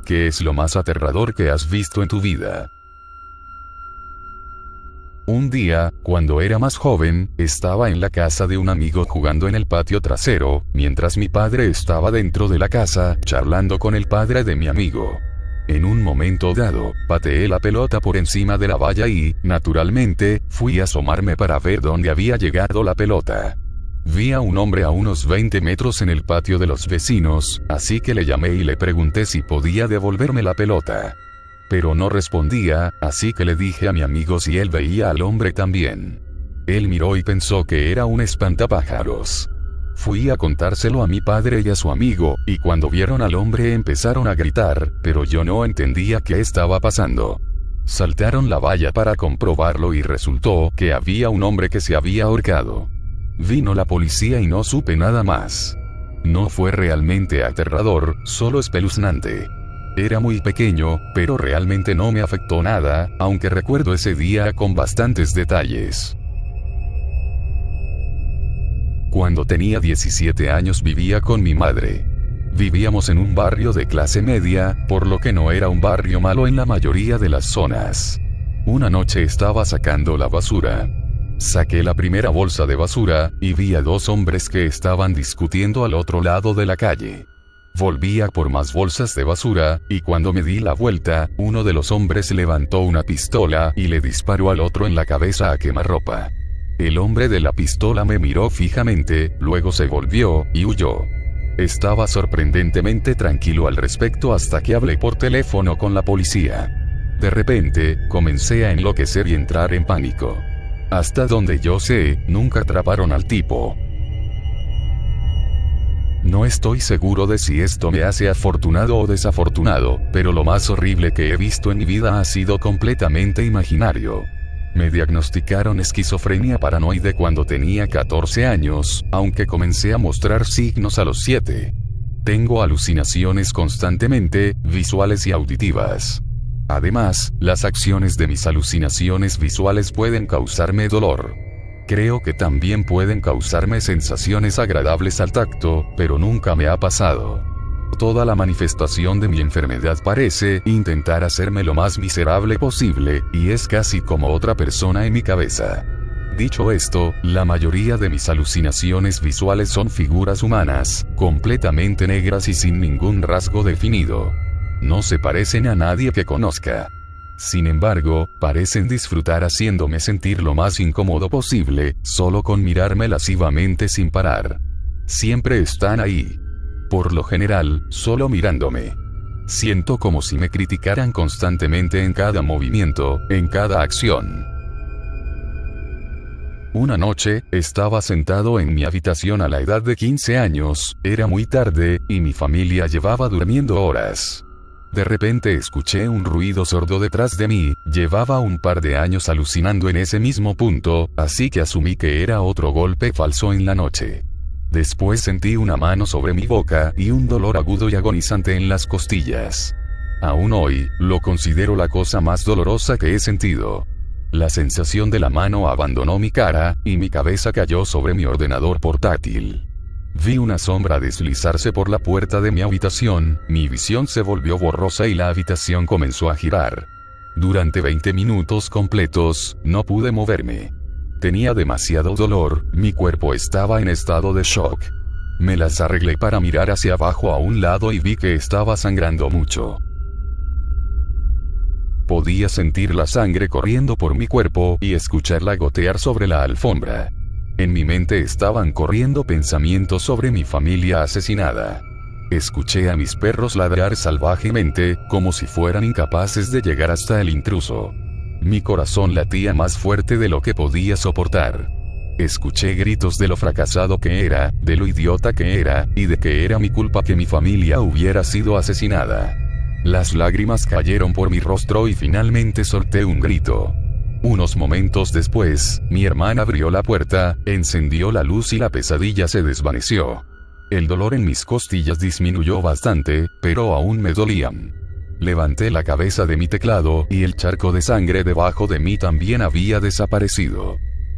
¿Qué es lo más aterrador que has visto en tu vida? Un día, cuando era más joven, estaba en la casa de un amigo jugando en el patio trasero, mientras mi padre estaba dentro de la casa, charlando con el padre de mi amigo. En un momento dado, pateé la pelota por encima de la valla y, naturalmente, fui a asomarme para ver dónde había llegado la pelota. Vi a un hombre a unos 20 metros en el patio de los vecinos, así que le llamé y le pregunté si podía devolverme la pelota. Pero no respondía, así que le dije a mi amigo si él veía al hombre también. Él miró y pensó que era un espantapájaros. Fui a contárselo a mi padre y a su amigo, y cuando vieron al hombre empezaron a gritar, pero yo no entendía qué estaba pasando. Saltaron la valla para comprobarlo y resultó que había un hombre que se había ahorcado. Vino la policía y no supe nada más. No fue realmente aterrador, solo espeluznante. Era muy pequeño, pero realmente no me afectó nada, aunque recuerdo ese día con bastantes detalles. Cuando tenía 17 años vivía con mi madre. Vivíamos en un barrio de clase media, por lo que no era un barrio malo en la mayoría de las zonas. Una noche estaba sacando la basura. Saqué la primera bolsa de basura, y vi a dos hombres que estaban discutiendo al otro lado de la calle. Volví a por más bolsas de basura, y cuando me di la vuelta, uno de los hombres levantó una pistola y le disparó al otro en la cabeza a quemarropa. El hombre de la pistola me miró fijamente, luego se volvió y huyó. Estaba sorprendentemente tranquilo al respecto hasta que hablé por teléfono con la policía. De repente, comencé a enloquecer y entrar en pánico. Hasta donde yo sé, nunca atraparon al tipo. No estoy seguro de si esto me hace afortunado o desafortunado, pero lo más horrible que he visto en mi vida ha sido completamente imaginario. Me diagnosticaron esquizofrenia paranoide cuando tenía 14 años, aunque comencé a mostrar signos a los 7. Tengo alucinaciones constantemente, visuales y auditivas. Además, las acciones de mis alucinaciones visuales pueden causarme dolor. Creo que también pueden causarme sensaciones agradables al tacto, pero nunca me ha pasado. Toda la manifestación de mi enfermedad parece intentar hacerme lo más miserable posible, y es casi como otra persona en mi cabeza. Dicho esto, la mayoría de mis alucinaciones visuales son figuras humanas, completamente negras y sin ningún rasgo definido. No se parecen a nadie que conozca. Sin embargo, parecen disfrutar haciéndome sentir lo más incómodo posible, solo con mirarme lascivamente sin parar. Siempre están ahí. Por lo general, solo mirándome. Siento como si me criticaran constantemente en cada movimiento, en cada acción. Una noche, estaba sentado en mi habitación a la edad de 15 años, era muy tarde, y mi familia llevaba durmiendo horas. De repente escuché un ruido sordo detrás de mí, llevaba un par de años alucinando en ese mismo punto, así que asumí que era otro golpe falso en la noche. Después sentí una mano sobre mi boca y un dolor agudo y agonizante en las costillas. Aún hoy, lo considero la cosa más dolorosa que he sentido. La sensación de la mano abandonó mi cara, y mi cabeza cayó sobre mi ordenador portátil. Vi una sombra deslizarse por la puerta de mi habitación, mi visión se volvió borrosa y la habitación comenzó a girar. Durante 20 minutos completos, no pude moverme. Tenía demasiado dolor, mi cuerpo estaba en estado de shock. Me las arreglé para mirar hacia abajo a un lado y vi que estaba sangrando mucho. Podía sentir la sangre corriendo por mi cuerpo y escucharla gotear sobre la alfombra. En mi mente estaban corriendo pensamientos sobre mi familia asesinada. Escuché a mis perros ladrar salvajemente, como si fueran incapaces de llegar hasta el intruso. Mi corazón latía más fuerte de lo que podía soportar. Escuché gritos de lo fracasado que era, de lo idiota que era, y de que era mi culpa que mi familia hubiera sido asesinada. Las lágrimas cayeron por mi rostro y finalmente solté un grito. Unos momentos después, mi hermana abrió la puerta, encendió la luz y la pesadilla se desvaneció. El dolor en mis costillas disminuyó bastante, pero aún me dolían. Levanté la cabeza de mi teclado y el charco de sangre debajo de mí también había desaparecido.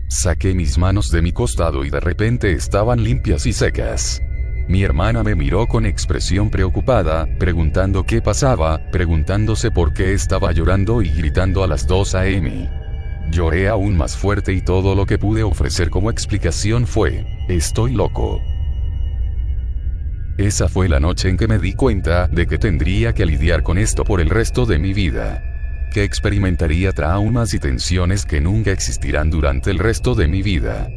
Saqué mis manos de mi costado y de repente estaban limpias y secas. Mi hermana me miró con expresión preocupada, preguntando qué pasaba, preguntándose por qué estaba llorando y gritando a las 2 a.m. Lloré aún más fuerte y todo lo que pude ofrecer como explicación fue: estoy loco. Esa fue la noche en que me di cuenta de que tendría que lidiar con esto por el resto de mi vida. Que experimentaría traumas y tensiones que nunca existirán durante el resto de mi vida.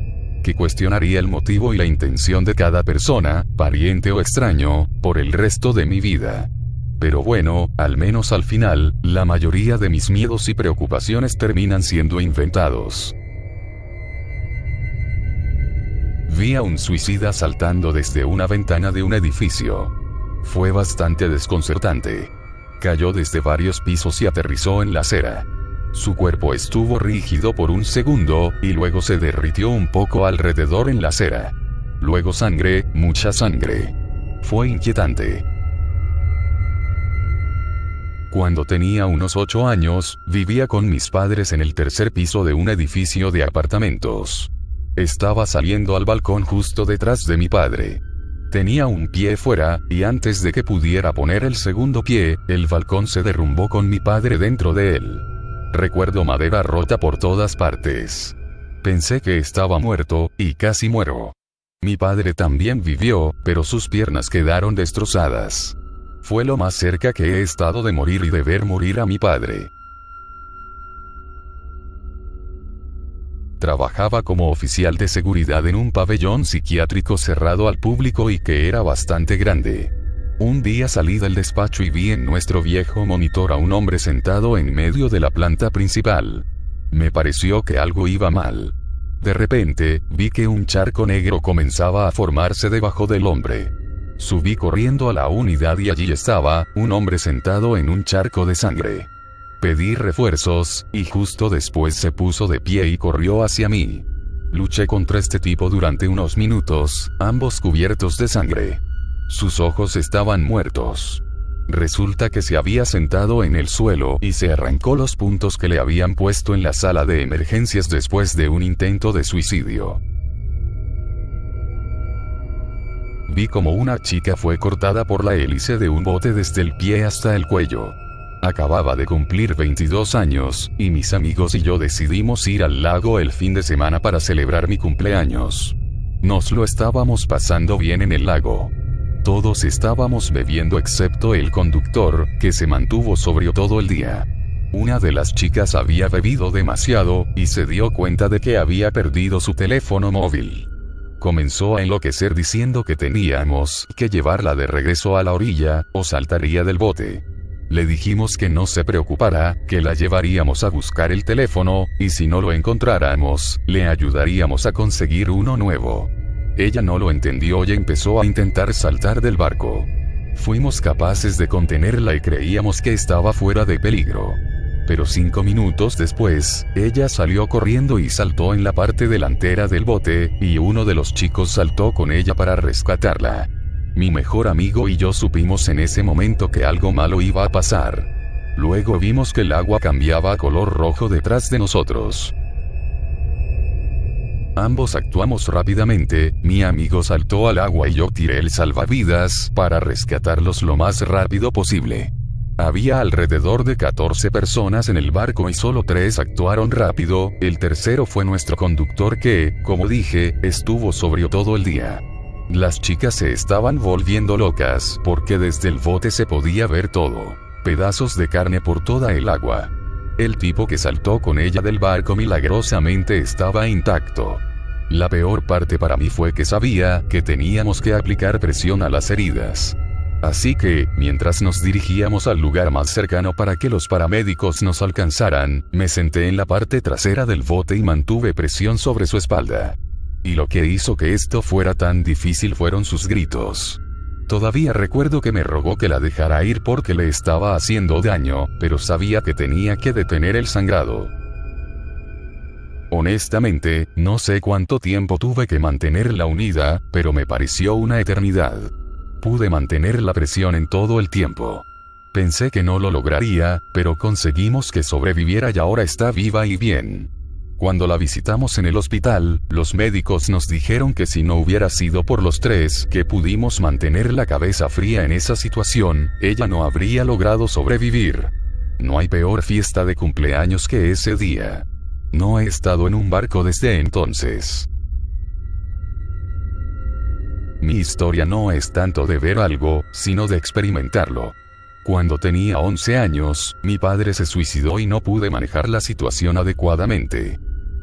Que cuestionaría el motivo y la intención de cada persona, pariente o extraño, por el resto de mi vida. Pero bueno, al menos al final, la mayoría de mis miedos y preocupaciones terminan siendo inventados. Vi a un suicida saltando desde una ventana de un edificio. Fue bastante desconcertante. Cayó desde varios pisos y aterrizó en la acera. Su cuerpo estuvo rígido por un segundo, y luego se derritió un poco alrededor en la acera. Luego sangre, mucha sangre. Fue inquietante. Cuando tenía unos 8 años, vivía con mis padres en el tercer piso de un edificio de apartamentos. Estaba saliendo al balcón justo detrás de mi padre. Tenía un pie fuera, y antes de que pudiera poner el segundo pie, el balcón se derrumbó con mi padre dentro de él. Recuerdo madera rota por todas partes. Pensé que estaba muerto, y casi muero. Mi padre también vivió, pero sus piernas quedaron destrozadas. Fue lo más cerca que he estado de morir y de ver morir a mi padre. Trabajaba como oficial de seguridad en un pabellón psiquiátrico cerrado al público y que era bastante grande. Un día salí del despacho y vi en nuestro viejo monitor a un hombre sentado en medio de la planta principal. Me pareció que algo iba mal. De repente, vi que un charco negro comenzaba a formarse debajo del hombre. Subí corriendo a la unidad y allí estaba, un hombre sentado en un charco de sangre. Pedí refuerzos, y justo después se puso de pie y corrió hacia mí. Luché contra este tipo durante unos minutos, ambos cubiertos de sangre. Sus ojos estaban muertos. Resulta que se había sentado en el suelo y se arrancó los puntos que le habían puesto en la sala de emergencias después de un intento de suicidio. Vi como una chica fue cortada por la hélice de un bote desde el pie hasta el cuello. Acababa de cumplir 22 años, y mis amigos y yo decidimos ir al lago el fin de semana para celebrar mi cumpleaños. Nos lo estábamos pasando bien en el lago. Todos estábamos bebiendo excepto el conductor, que se mantuvo sobrio todo el día. Una de las chicas había bebido demasiado, y se dio cuenta de que había perdido su teléfono móvil. Comenzó a enloquecer diciendo que teníamos que llevarla de regreso a la orilla, o saltaría del bote. Le dijimos que no se preocupara, que la llevaríamos a buscar el teléfono, y si no lo encontráramos, le ayudaríamos a conseguir uno nuevo. Ella no lo entendió y empezó a intentar saltar del barco. Fuimos capaces de contenerla y creíamos que estaba fuera de peligro. Pero 5 minutos después, ella salió corriendo y saltó en la parte delantera del bote, y uno de los chicos saltó con ella para rescatarla. Mi mejor amigo y yo supimos en ese momento que algo malo iba a pasar. Luego vimos que el agua cambiaba a color rojo detrás de nosotros. Ambos actuamos rápidamente, mi amigo saltó al agua y yo tiré el salvavidas para rescatarlos lo más rápido posible. Había alrededor de 14 personas en el barco y solo 3 actuaron rápido, el tercero fue nuestro conductor que, como dije, estuvo sobrio todo el día. Las chicas se estaban volviendo locas, porque desde el bote se podía ver todo. Pedazos de carne por toda el agua. El tipo que saltó con ella del barco milagrosamente estaba intacto. La peor parte para mí fue que sabía que teníamos que aplicar presión a las heridas. Así que, mientras nos dirigíamos al lugar más cercano para que los paramédicos nos alcanzaran, me senté en la parte trasera del bote y mantuve presión sobre su espalda. Y lo que hizo que esto fuera tan difícil fueron sus gritos. Todavía recuerdo que me rogó que la dejara ir porque le estaba haciendo daño, pero sabía que tenía que detener el sangrado. Honestamente, no sé cuánto tiempo tuve que mantenerla unida, pero me pareció una eternidad. Pude mantener la presión en todo el tiempo. Pensé que no lo lograría, pero conseguimos que sobreviviera y ahora está viva y bien. Cuando la visitamos en el hospital, los médicos nos dijeron que si no hubiera sido por los tres que pudimos mantener la cabeza fría en esa situación, ella no habría logrado sobrevivir. No hay peor fiesta de cumpleaños que ese día. No he estado en un barco desde entonces. Mi historia no es tanto de ver algo, sino de experimentarlo. Cuando tenía 11 años, mi padre se suicidó y no pude manejar la situación adecuadamente.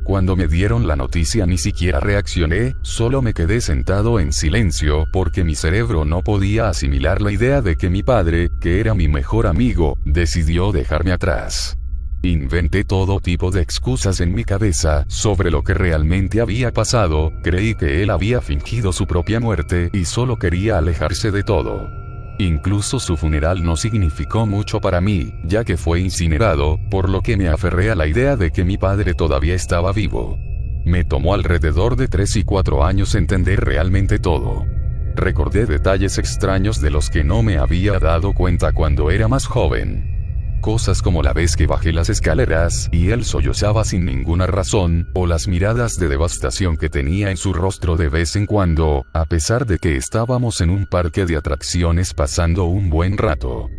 Cuando me dieron la noticia ni siquiera reaccioné, solo me quedé sentado en silencio porque mi cerebro no podía asimilar la idea de que mi padre, que era mi mejor amigo, decidió dejarme atrás. Inventé todo tipo de excusas en mi cabeza sobre lo que realmente había pasado, creí que él había fingido su propia muerte y solo quería alejarse de todo. Incluso su funeral no significó mucho para mí, ya que fue incinerado, por lo que me aferré a la idea de que mi padre todavía estaba vivo. Me tomó alrededor de 3 y 4 años entender realmente todo. Recordé detalles extraños de los que no me había dado cuenta cuando era más joven. Cosas como la vez que bajé las escaleras y él sollozaba sin ninguna razón, o las miradas de devastación que tenía en su rostro de vez en cuando, a pesar de que estábamos en un parque de atracciones pasando un buen rato.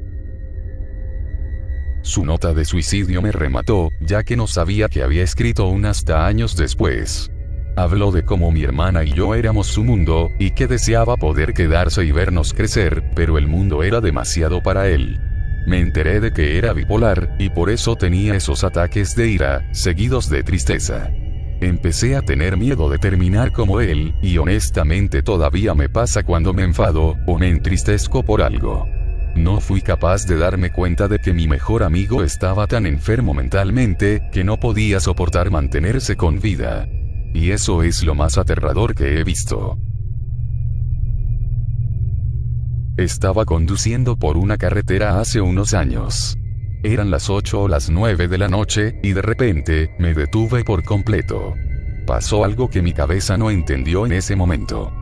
Su nota de suicidio me remató, ya que no sabía que había escrito hasta años después. Habló de cómo mi hermana y yo éramos su mundo, y que deseaba poder quedarse y vernos crecer, pero el mundo era demasiado para él. Me enteré de que era bipolar, y por eso tenía esos ataques de ira, seguidos de tristeza. Empecé a tener miedo de terminar como él, y honestamente todavía me pasa cuando me enfado, o me entristezco por algo. No fui capaz de darme cuenta de que mi mejor amigo estaba tan enfermo mentalmente, que no podía soportar mantenerse con vida. Y eso es lo más aterrador que he visto. Estaba conduciendo por una carretera hace unos años. Eran las 8 o las 9 de la noche, y de repente, me detuve por completo. Pasó algo que mi cabeza no entendió en ese momento.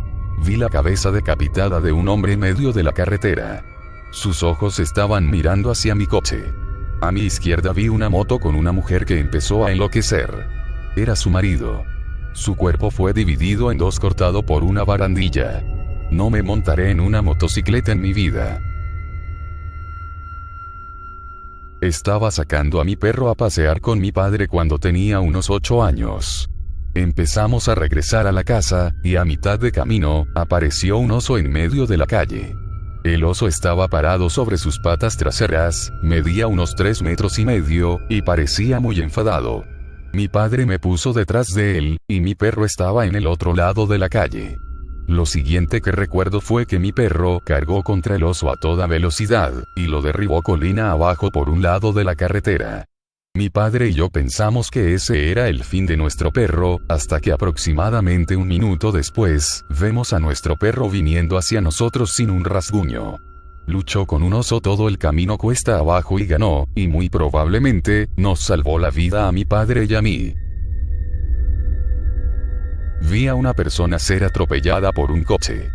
Vi la cabeza decapitada de un hombre en medio de la carretera. Sus ojos estaban mirando hacia mi coche. A mi izquierda vi una moto con una mujer que empezó a enloquecer. Era su marido. Su cuerpo fue dividido en dos, cortado por una barandilla. No me montaré en una motocicleta en mi vida. Estaba sacando a mi perro a pasear con mi padre cuando tenía unos 8 años. Empezamos a regresar a la casa, y a mitad de camino, apareció un oso en medio de la calle. El oso estaba parado sobre sus patas traseras, medía unos 3,5 metros, y parecía muy enfadado. Mi padre me puso detrás de él, y mi perro estaba en el otro lado de la calle. Lo siguiente que recuerdo fue que mi perro cargó contra el oso a toda velocidad, y lo derribó colina abajo por un lado de la carretera. Mi padre y yo pensamos que ese era el fin de nuestro perro, hasta que aproximadamente un minuto después, vemos a nuestro perro viniendo hacia nosotros sin un rasguño. Luchó con un oso todo el camino cuesta abajo y ganó, y muy probablemente, nos salvó la vida a mi padre y a mí. Vi a una persona ser atropellada por un coche.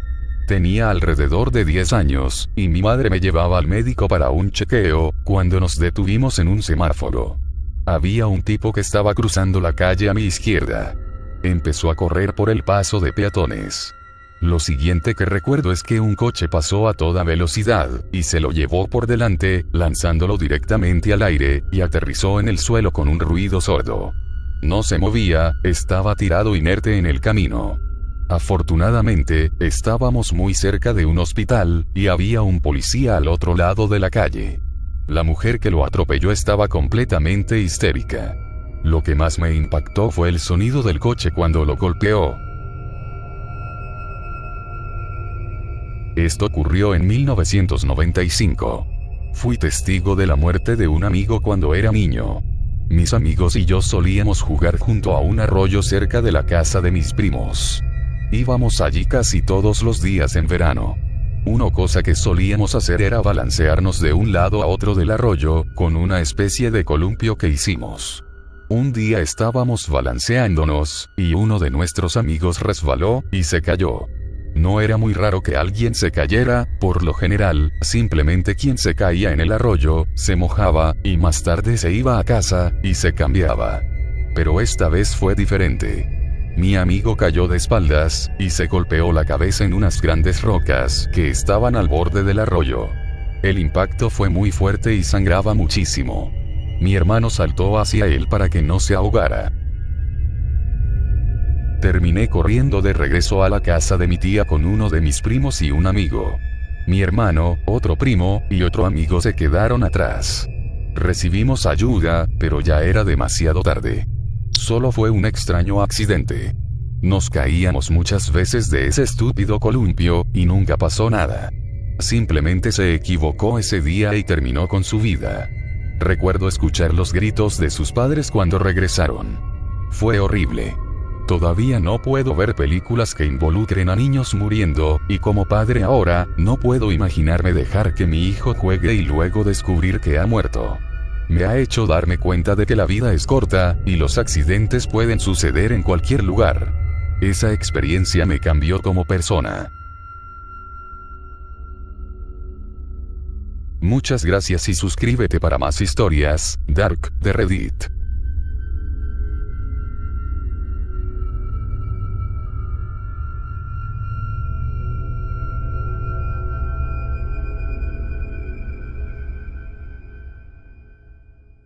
Tenía alrededor de 10 años, y mi madre me llevaba al médico para un chequeo, cuando nos detuvimos en un semáforo. Había un tipo que estaba cruzando la calle a mi izquierda. Empezó a correr por el paso de peatones. Lo siguiente que recuerdo es que un coche pasó a toda velocidad, y se lo llevó por delante, lanzándolo directamente al aire, y aterrizó en el suelo con un ruido sordo. No se movía, estaba tirado inerte en el camino. Afortunadamente, estábamos muy cerca de un hospital, y había un policía al otro lado de la calle. La mujer que lo atropelló estaba completamente histérica. Lo que más me impactó fue el sonido del coche cuando lo golpeó. Esto ocurrió en 1995. Fui testigo de la muerte de un amigo cuando era niño. Mis amigos y yo solíamos jugar junto a un arroyo cerca de la casa de mis primos. Íbamos allí casi todos los días en verano. Una cosa que solíamos hacer era balancearnos de un lado a otro del arroyo, con una especie de columpio que hicimos. Un día estábamos balanceándonos, y uno de nuestros amigos resbaló, y se cayó. No era muy raro que alguien se cayera, por lo general, simplemente quien se caía en el arroyo, se mojaba, y más tarde se iba a casa, y se cambiaba. Pero esta vez fue diferente. Mi amigo cayó de espaldas, y se golpeó la cabeza en unas grandes rocas que estaban al borde del arroyo. El impacto fue muy fuerte y sangraba muchísimo. Mi hermano saltó hacia él para que no se ahogara. Terminé corriendo de regreso a la casa de mi tía con uno de mis primos y un amigo. Mi hermano, otro primo, y otro amigo se quedaron atrás. Recibimos ayuda, pero ya era demasiado tarde. Solo fue un extraño accidente. Nos caíamos muchas veces de ese estúpido columpio, y nunca pasó nada. Simplemente se equivocó ese día y terminó con su vida. Recuerdo escuchar los gritos de sus padres cuando regresaron. Fue horrible. Todavía no puedo ver películas que involucren a niños muriendo, y como padre ahora, no puedo imaginarme dejar que mi hijo juegue y luego descubrir que ha muerto. Me ha hecho darme cuenta de que la vida es corta, y los accidentes pueden suceder en cualquier lugar. Esa experiencia me cambió como persona. Muchas gracias y suscríbete para más historias, Dark, de Reddit.